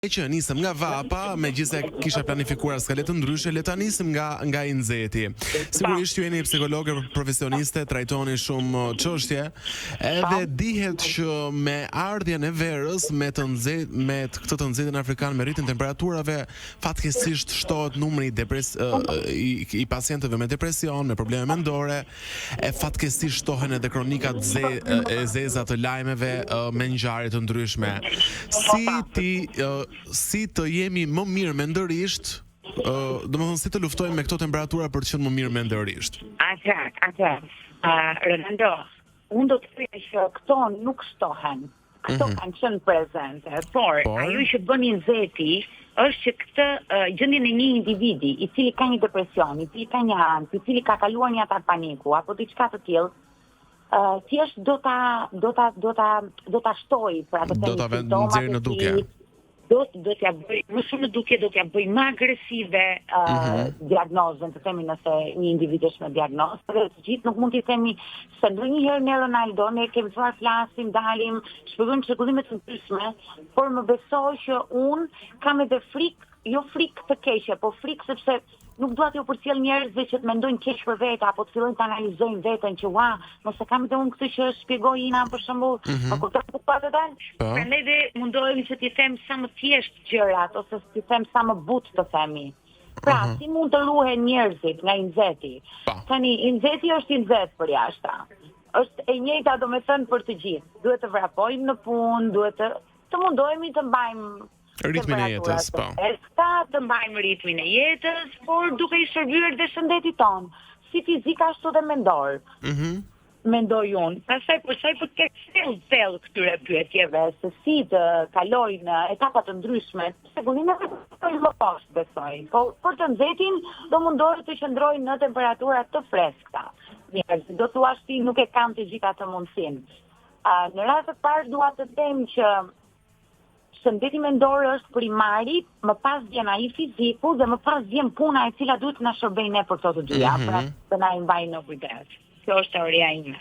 Që nisëm nga Vapa, megjithëse kisha planifikuar skalet të ndryshe, le ta nisim nga Inzeti. Sigurisht ju jeni psikologë profesioniste, trajtoni shumë çështje, edhe dihet që me ardhjen e verës, me këtë të nxehtën afrikan, me rritjen e temperaturave, fatkeqësisht shtohet numri i pacientëve me depresion, me probleme mendore, e fatkeqësisht shtohen edhe kronikat e zeza të lajmeve me ngjarje të ndryshme. Si të jemi më mirë mendërisht, domethënë si të luftojmë me këto temperatura për të qenë më mirë mendërisht? Rolando, unë do të thëj që këto nuk shtohen. Këto kanë qenë prezente, por ajo që bën Inzeti është që këtë gjendjen e një individi i cili ka një depresion, i cili ka një ankth, i cili ka kaluar një atak paniku apo diçka të tillë, thjesht do ta shtoj për atë do ta nxjerrë në duke. Do t'ja bëj më shumë në duke, do t'ja bëj më agresive diagnozën, të themi nëse një individ është me diagnozë, dhe të gjithë nuk mund t'i themi se ndonjëherë ne Ronaldo, ne kemi thënë flasim, dalim, shpjegojmë çrregullime të ndryshme, por më besoj që unë kam edhe frikë, jo frikë të keqe, po frikë sepse nuk dua t'ju përcjell njerëzve që të mendojnë keq për vete apo të fillojnë të analizojnë veten që nëse kam edhe unë këtë që shpjegoj Ina për shembull, po kupton ku pa të dalë. Prandaj dhe mundohemi që t'i them sa më thjesht gjërat ose t'i them sa më butë të themi. Pra, si mund të ruhen njerëzit nga Inzeti? Tani Inzeti është Inzet për jashta. Është e njëjta domethënë për të gjithë. Duhet të vrapojmë në punë, duhet të mundohemi të mbajmë ritmin e jetës, po. Të mbajmë ritmin e jetës, por duke i shërbyer dhe shëndetit tonë, si fizik ashtu dhe mendor. Mendoj unë. Pastaj për sa i përket thellë këtyre pyetjeve, se si të kalojnë etapa të ndryshme, sigurisht më poshtë besoj. Po për të nxehtin do mundohet të qëndrojnë në temperatura të freskëta. Njerëzit do thua ti nuk e kanë të gjitha të mundësinë. Në rast të parë dua të them që shëndeti mendor është primari, më pas vjen ai fiziku dhe më pas vjen puna e cila duhet na shërbejë ne për këto të dyja, pra të na mbajnë në kujdes. Kjo është teoria ime,